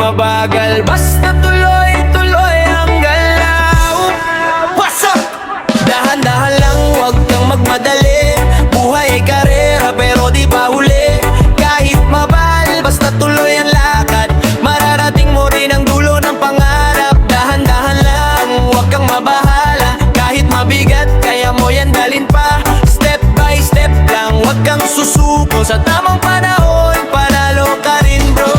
mabagal, basta tuloy-tuloy ang galaw. What's up? Dahan-dahan lang, huwag kang magmadali. Buhay ay karera pero di pa huli. Kahit mabal, basta tuloy ang lakad, mararating mo rin ang dulo ng pangarap. Dahan-dahan lang, huwag kang mabahala. Kahit mabigat, kaya mo yan dalin pa. Step by step lang, huwag kang susuko. Sa tamang panahon, panalo ka rin bro.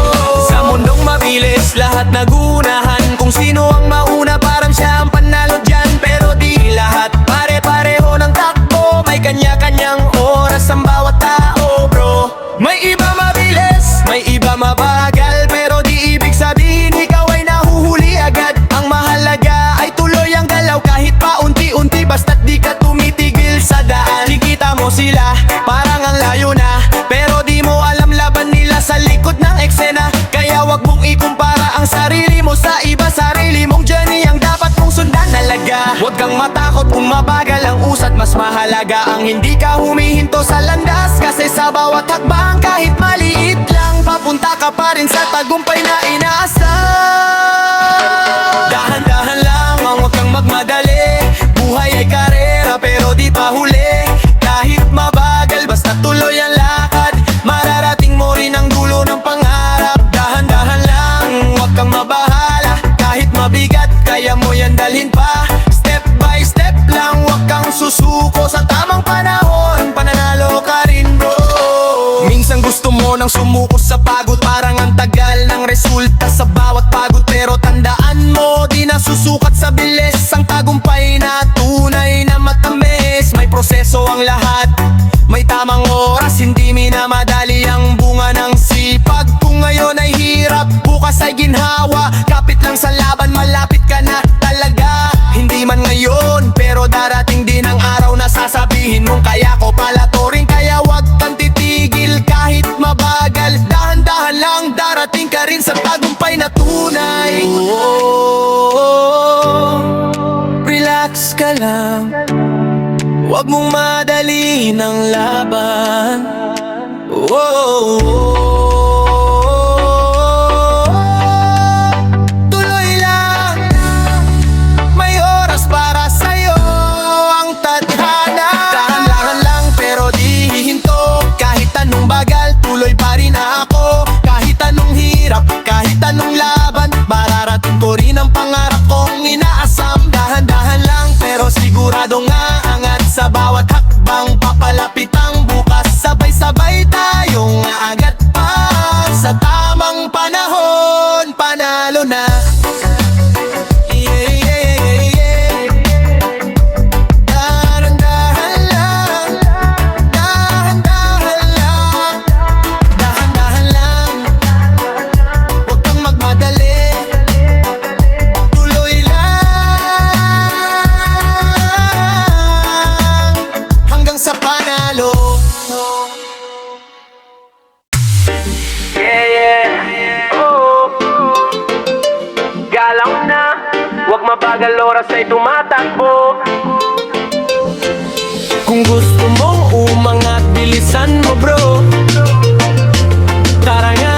Sa mundong mabilis, lahat nagunahan. Kung sino ang mauna, parang siya ang panalo dyan. Pero di lahat pare-pareho ng takbo. May kanya-kanyang oras ang bawat tao bro. May iba mabilis, may iba mabagal, pero di ibig sabihin ikaw ay nahuhuli agad. Ang mahalaga ay tuloy ang galaw, kahit pa unti-unti, basta't di ka tumitigil sa daan. Kikita mo sila, parang ang layo na, pero di mo alam laban nila sa likod ng eksena. Kaya wag mong ikumpara ang sarili mo sa iba. Sarili mong journey ang dapat mong sundan talaga. Huwag kang matakot kung mabagal ang usad. Mas mahalaga ang hindi ka humihinto sa landas, kasi sa bawat hakbang, kahit maliit lang, papunta ka pa rin sa tagumpay na inaasam. Dahan-dahan lang, huwag kang magmadali. Buhay ay karera pero di pa huli. Kahit mabagal, basta tuloy ang lakad, mararating mo rin ang dulo ng pangarap. Dahan-dahan lang, huwag kang mabahala. Kahit mabigat, kaya mo yan dalhin pa. Step by step lang, huwag kang susuko. Sa tamang panahon, pananalo ka rin bro. Minsan gusto mo nang sumuko sa pagod, parang ang tagal ng resulta sa bawat pagod. Pero tandaan mo, di nasusukat sa bilis ang tagumpay na tunay na matamis. May proseso ang lahat, may tamang oras, hindi minamadali ang bunga ng sipag. Kung ngayon ay hirap, bukas ay ginhawa. Kapit lang sa laban, malapit ka na talaga. Hindi man ngayon, pero darating din ang araw na sasabihin mong kaya ko pala to rin. Kaya wag kang titigil kahit mabagal. Dahan-dahan lang, darating ka rin sa tagumpay na tunay. Relax ka lang, wag mong madaliin ang laban. Tuloy lang, may oras para sa'yo ang tadhana. Dahan-dahan lang pero di hihinto. Kahit anong bagal, tuloy pa rin ako. Kahit anong hirap, kahit anong laban, mararating ko rin ang pangarap kong inaasam. Dahan-dahan lang pero siguradong aangat. Sa bawat hakbang, papalapit ang bukas. Sabay-sabay tayong aagat pa. Sa tamang panahon, panalo na. Dahan-dahan lang, dahan-dahan lang, dahan-dahan lang, huwag kang magmadali. Tuloy lang hanggang sa panalo. Galaw na, huwag mabagal, oras ay tumatakbo. Kung gusto mong umangat, bilisan mo bro. Tara nga,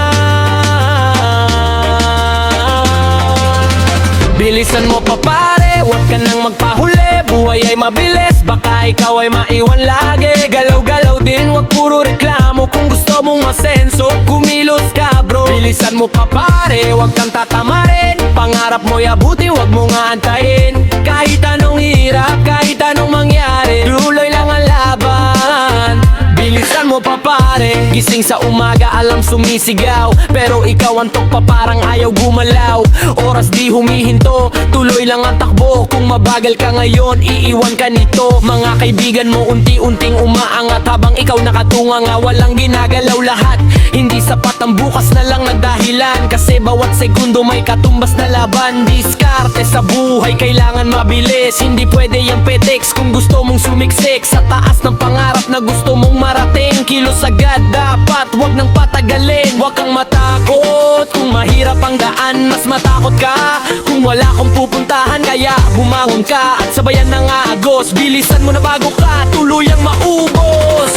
bilisan mo pa pare, huwag ka nang magpahuli. Buhay ay mabilis, baka ikaw ay maiwan lagi. Galaw-galaw din, huwag puro reklamo. Kung gusto mong masenso, kumilos ka bro. Bilisan mo pa pare, huwag kang tatamarin. Pangarap mo'y abuti, huwag mo nga antayin. Kahit anong hirap, kahit anong mangyari, tuloy lang ang laban. Bilisan mo pa pare, gising sa umaga, alam sumisigaw, pero ikaw antok pa parang ayaw gumalaw. Oras di humihinto, tuloy lang ang takbo. Kung mabagal ka ngayon, iiwan ka nito. Mga kaibigan mo unti-unting umaangat, habang ikaw nakatunga nga walang ginagalaw lahat. Hindi sapat ang bukas na lang nagdahilan, kasi bawat segundo may katumbas na laban. Diskarte sa buhay, kailangan mabilis. Hindi pwede yung petex kung gusto mong sumiksik sa taas ng pangarap na gusto mong marating. Kilos agad dapat, wag nang patagalin. Wag kang matakot kung mahirap ang daan, mas matakot ka kung wala kang pupuntahan. Kaya bumangon ka at sabayan ng agos. Bilisan mo na bago ka tuluyang maubos.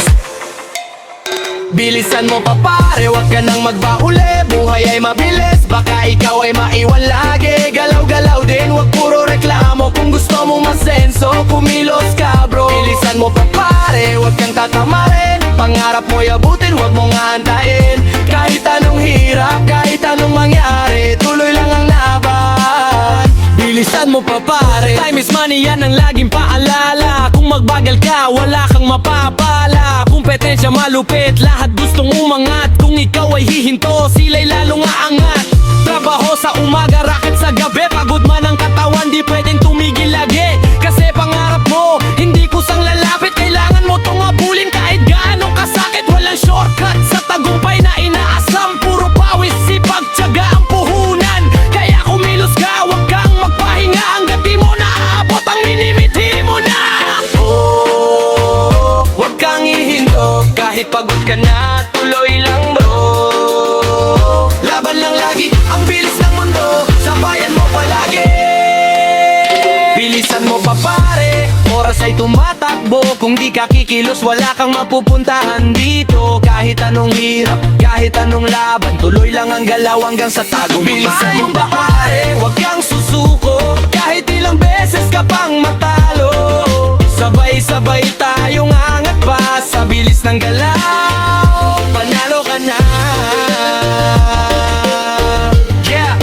Bilisan mo pa pare, wag ka nang magbauli. Buhay ay mabilis, baka ikaw ay maiwan lagi. Galaw-galaw din, wag puro reklamo. Kung gusto mong masenso, kumilos ka bro. Bilisan mo pa pare, wag kang tatamarin. Pangarap mo'y abutin, wag mong aantayin. Kahit anong hirap, kahit anong mangyari, tuloy lang ang laban. Bilisan mo pa pare, time is money, yan ang laging paalala. Kung magbagal ka, wala kang mapapala. Kompetensya malupit, lahat gustong umangat. Kung ikaw ay hihinto, sila'y lalong aangat. Trabaho sa umaga, raket sa gabi. Pagod man ang katawan, di pwedeng tumigil lagi. Kasi pangarap mo, hindi kusang lalapit. Kailangan mo tong abulin kahit gaano kasakit. Walang shortcut sa tagumpay na inaasam. Puro pawis, sipag, tiyaga ang puhunan. Kaya kumilos ka, wag kang magpahinga. Hanggat di mo naaabot ang minimiti mo na. Oh, wag kang ihinto, kahit pagod ka na, tuloy lang bro. Laban lang lagi, ang bilis ng mundo, sabayan mo palagi. Bilisan mo pa pare, oras ay tumatakbo. Kung di ka kikilos, wala kang mapupuntahan dito. Kahit anong hirap, kahit anong laban, tuloy lang ang galaw hanggang sa tagumpay. Bilisan mo pa pare, wag kang susuko. Kahit ilang beses ka pang matalo, sabay-sabay tayong angat pa. Sa bilis ng galaw, panalo ka na. Yeah,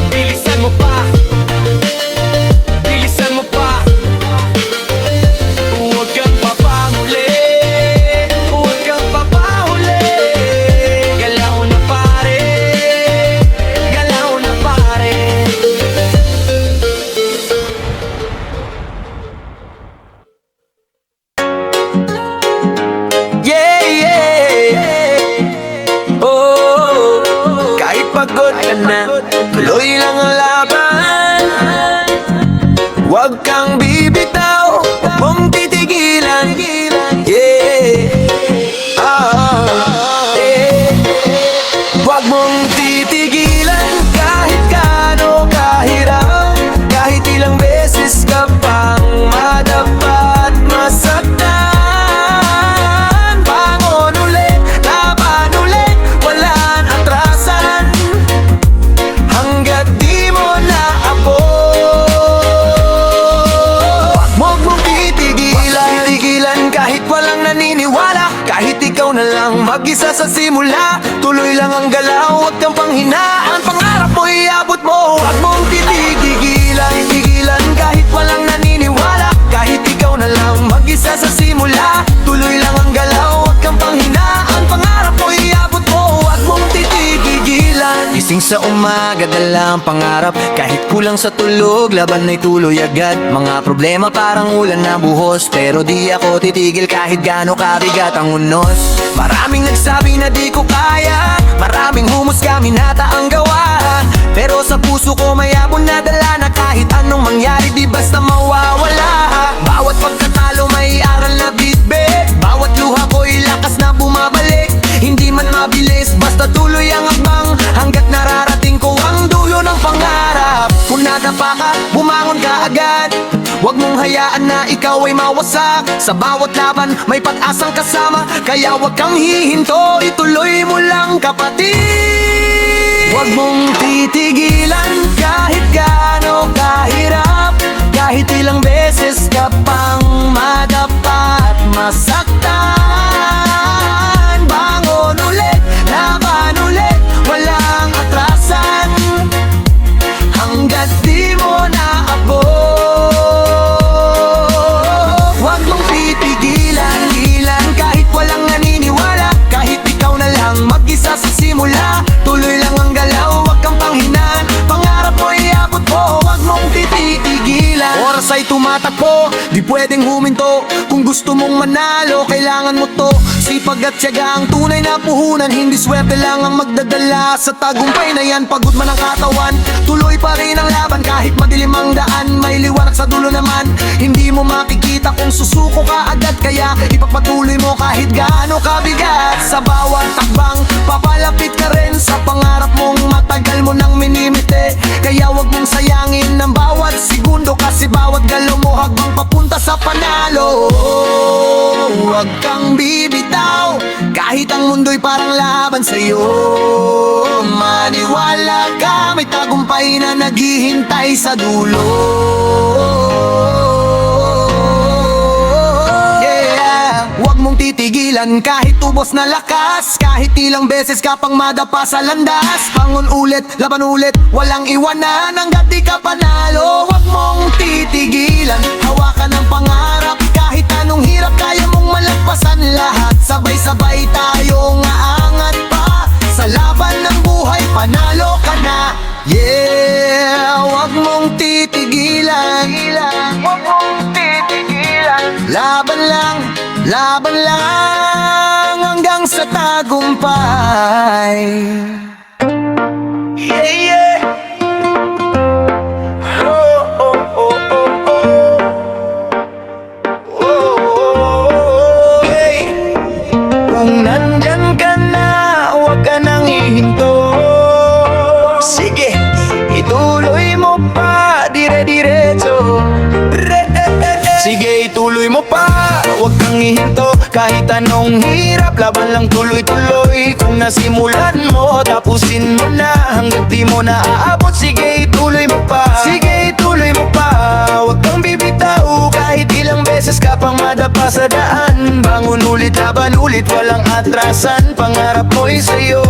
bilisan mo pa, bilisan mo pa. Huwag kang papahuli, huwag kang papahuli. Galaw na pare, galaw na pare. Yeah, yeah. Oh, kahit pagod ka na, tuloy lang ang laban. Huwag kang bibitaw, huwag mong titigilan. Yeah, yeah. Huwag mong titigilan kahit gaano kahirap. Kahit ilang beses ka pang madapat masaktan. Bangon ulit, laban ulit, walang atrasan. Hanggat di mo naabot. Huwag mong titigilan, tigilan kahit walang naniniwala. Kahit ikaw na lang mag-isa sa simula, tuloy lang ang galaw, huwag kang panghinaan. Pangarap mo iabot mo, huwag mong titigilan, tigilan kahit walang naniniwala. Kahit ikaw na lang mag-isa sa simula, tuloy lang ang galaw, huwag kang panghinaan. Pangarap mo iabot mo, huwag mong titigilan. Gising sa umaga, dala ang pangarap. Kahit kulang sa tulog, laban ay tuloy agad. Mga problema parang ulan na buhos, pero di ako titigil kahit gaano kabigat ang unos. Maraming nagsabi na di ko kaya, maraming humusga, minata ang gawa. Pero sa puso ko may abon na dala na kahit anong mangyari di basta mawawala. Bawat pagkatalo may aral na bitbit, bawat luha ko'y lakas na bumabalik. Hindi man mabilis, basta tuloy ang akbang, hanggat nararating ko ang dulo ng pangarap. Kung nadapa ka, bumangon ka agad. Huwag mong hayaan na ikaw ay mawasak. Sa bawat laban may pag-asang kasama, kaya huwag kang hihinto, ituloy mo lang kapatid. Huwag mong titigilan kahit gaano kahirap. Kahit ilang beses ka pang madapat masaktan. Bangon ulit, laban ulit, walang atrasan. Hanggat di mo naabot. Huwag mong titigilan, tigilan kahit walang naniniwala. Kahit ikaw na lang mag-isa sa simula, tuloy lang ang galaw, huwag kang panghinaan. Pangarap mo iabot mo, huwag mong titigilan. Oras ay tumatakbo, di pwedeng huminto. Kung gusto mong manalo, kailangan mo to. Sipag at tiyaga ang tunay na puhunan. Hindi swerte lang ang magdadala sa tagumpay na yan. Pagod man ang katawan, tuloy pa rin ang laban. Kahit madilim ang daan, may liwanag sa dulo naman. Hindi mo makikita kung susuko ka agad, kaya ipagpatuloy mo kahit gaano kabigat. Sa bawat takbang, papalapit ka rin sa pangarap mong matagal mo nang minimite. Kaya wag mong sayangin ang bawat segundo, kasi bawat galaw mo hagbang papunta sa panalo. Huwag kang bibitaw kahit sa'yo. Maniwala ka, may tagumpay na naghihintay sa dulo. Huwag mong titigilan kahit ubos na lakas, kahit ilang beses ka pang madapa sa landas. Bangon ulit, laban ulit, walang iwanan hanggat di ka panalo. Huwag mong titigilan, hawakan ang pangarap. Kahit anong hirap kaya mong malagpasan lahat. Sabay-sabay tayong aangat pa sa laban ng buhay, panalo ka na. Yeah, huwag mong titigilan, huwag mong titigilan. Laban lang hanggang sa tagumpay. Yeah, yeah. Oh, oh, oh, oh, oh. Oh, hey. Kung nandyan ka na, huwag ka nang hihinto. Sige, ituloy mo pa, dire-diretso. Sige, ituloy mo pa, huwag kang hihinto. Kahit anong hirap, laban lang tuloy-tuloy. Kung nasimulan mo, tapusin mo na hanggang di mo na aabot. Sige, ituloy mo pa, sige, ituloy mo pa. Huwag kang bibitaw, kahit ilang beses ka pang madapa sa daan. Bangon ulit, laban ulit, walang atrasan. Pangarap mo'y sa'yo,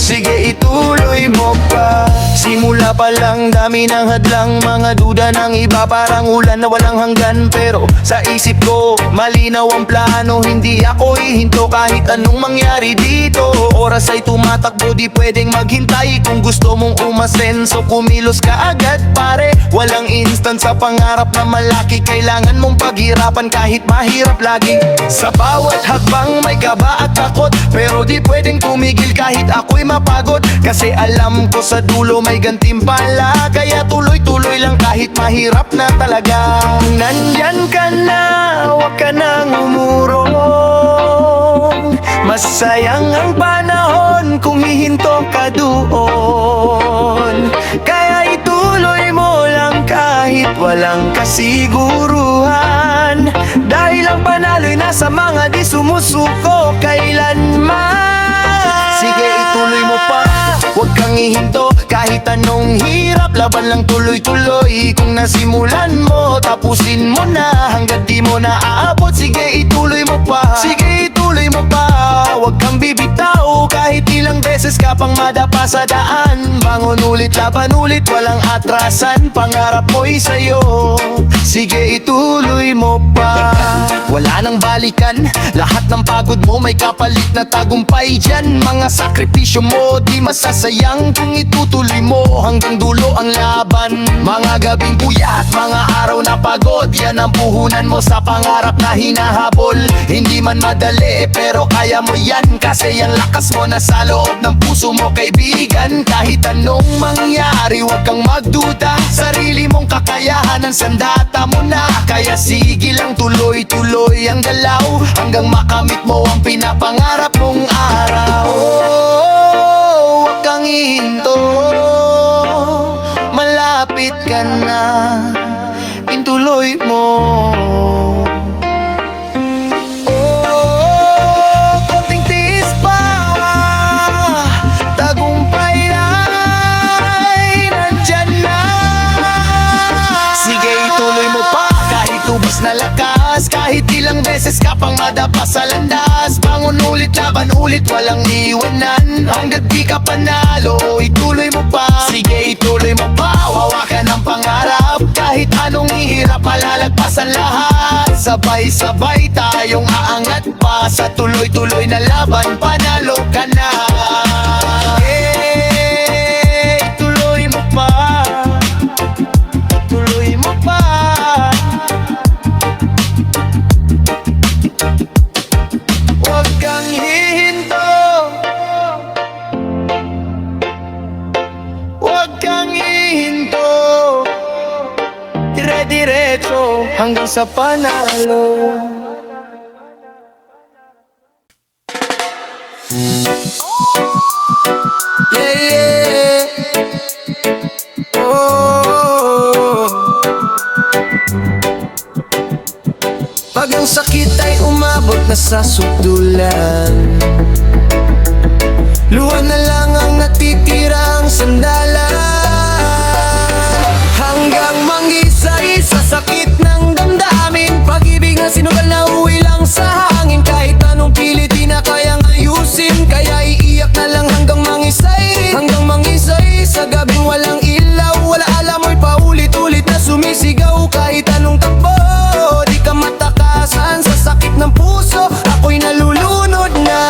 sige, ituloy mo pa. Simula pa lang, dami ng hadlang. Mga duda ng iba, parang ulan na walang hanggan. Pero sa isip ko, malinaw ang plano. Hindi ako hihinto kahit anong mangyari dito. Oras ay tumatakbo, di pwedeng maghintay. Kung gusto mong umasenso, kumilos ka agad pare. Walang instant sa pangarap na malaki. Kailangan mong paghirapan kahit mahirap lagi. Sa bawat hakbang may kaba at takot, pero di pwedeng tumigil kahit ako'y mapagod. Kasi alam ko sa dulo may gantimpala. Kaya tuloy-tuloy lang kahit mahirap na talaga. Kung nandyan ka na, huwag ka nang umurong. Masayang ang panahon kung hihinto ka doon. Kaya ituloy mo lang kahit walang kasiguruhan. Dahil ang panalo'y nasa mga di sumusuko kailanman. Sige, ituloy mo pa, huwag kang hihinto. Kahit anong hirap, laban lang tuloy-tuloy. Kung nasimulan mo, tapusin mo na hanggang di mo na aabot. Sige, ituloy mo pa, sige, ituloy mo pa. Huwag kang bibitaw, kahit ilang beses ka pang madapa sa daan. Bangon ulit, laban ulit, walang atrasan. Pangarap mo'y sa'yo, sige, ituloy mo pa. Wala nang balikan, lahat ng pagod mo may kapalit na tagumpay dyan. Mga sakripisyo mo, di masasayang kung itutuloy mo hanggang dulo ang laban. Mga gabing puyat, mga araw na pagod, yan ang puhunan mo sa pangarap na hinahabol. Hindi man madali, pero kaya mo yan. Kasi ang lakas mo nasa loob ng puso mo, kaibigan. Kahit anong mangyari, huwag kang magduda. Sarili mong kakayahan, ang sandata mo na. Kaya sige lang, tuloy-tuloy ang galaw hanggang makamit mo ang pinapangarap mong araw. Huwag kang hihinto, malapit ka na, ituloy mo. Konting tiis pa, tagumpay ay nandyan na. Sige, ituloy mo pa, kahit ubos na lakas. Kahit ilang beses ka pang madapa sa landas. Bangon ulit, laban ulit, walang iwanan hanggat di ka panalo, ituloy mo pa. Sige, ituloy mo pa, hawakan ang pangarap. Kahit anong ihirap, malalagpasan lahat. Sabay-sabay tayong aangat pa sa tuloy-tuloy na laban, panalo ka na. Yeah, ituloy mo pa, ituloy mo pa. Huwag kang hihinto, huwag kang hihinto. Dire-diretso hanggang sa panalo. Yeah, yeah. Oh. Pag ang sakit ay umabot na sa sutulan, Luha na lang ang natitirang sandalan, hanggang mangisa-isa sakit ng damdamin. Pag-ibig na sinugal na uwi lang sa hangin. Kahit anong pilit di na kayang ayusin, kaya iiyak na lang hanggang mangisay. Hanggang mangisay sa gabing walang ilaw. Wala alam mo'y paulit-ulit na sumisigaw. Kahit anong takbo, di ka matakasan. Sa sakit ng puso, ako'y nalulunod na.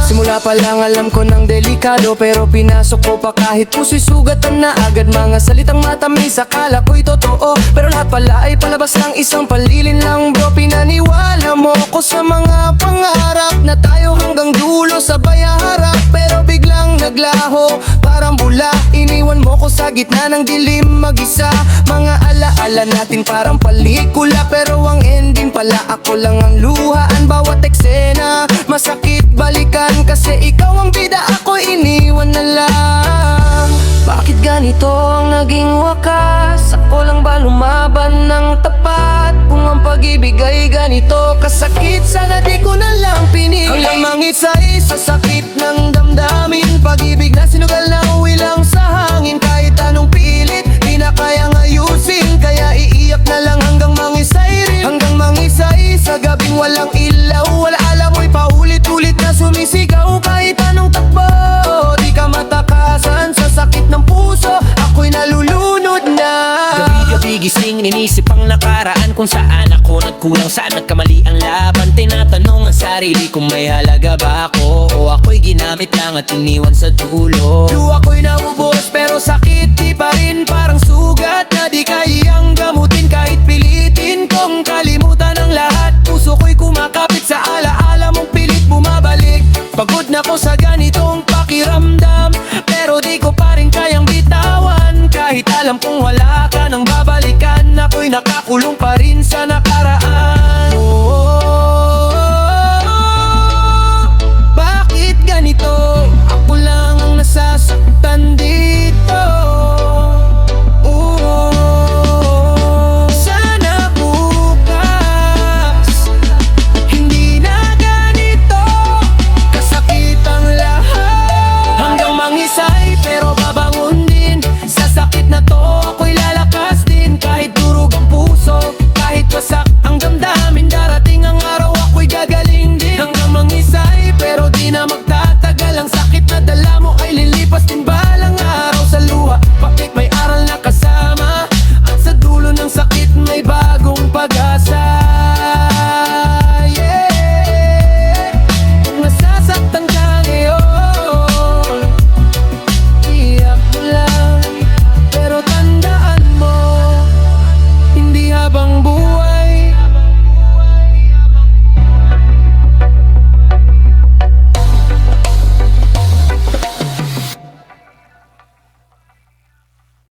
Simula pa lang alam ko ng delikado, pero pinasok ko pa kahit puso'y sugatan na agad. Mga salitang matamis, akala ko'y totoo, pero lahat pala ay palabas ng isang palilin lang bro. Pinaniwala mo ko sa mga pangarap na tayo hanggang dulo sabay harap, pero biglang naglaho parang bula. Iniwan mo ko sa gitna ng dilim mag-isa. Mga alaala natin parang palikula, pero ang ending pala ako lang ang luhaan. Bawat eksena masakit balikan, kasi ikaw ang bida, ako iniwan na lang. Bakit ganito ang naging wakas? Ako lang ba lumaban ng tapat? Kung ang pag-ibig ay ganito kasakit, sana di ko na lang pinili. Hanggang mangisay sa sakit ng damdamin. Pag-ibig na sinugal na uwi lang sa hangin. Kahit anong pilit, di na kayang ayusin, kaya iiyak na lang hanggang mangisay rin. Hanggang mangisay sa gabing walang ilaw. Wala alam mo'y paulit-ulit na sumisigaw. Kahit anong takbo, di ka matakasan. Sa sakit ng puso, ako'y nalulunod na. Gabi-gabi gising, inisip ang nakaraan, kung saan ako nagkulang, saan nagkamali ang laban. Tinatanong ang sarili kung may halaga ba ako, o ako'y ginamit lang at iniwan sa dulo. Ako'y naubos pero sakit di pa rin. Parang sugat na di kayang gamutin. Kahit pilitin kong kalimutan ang lahat, puso ko'y kumakapit sa alaala mong pilit bumabalik. Pagod na ko sa ganitong pakiramdam, pero di ko pa rin kayang bitawan. Kahit alam kong wala ka nang babalikan, ako'y nakakulong pa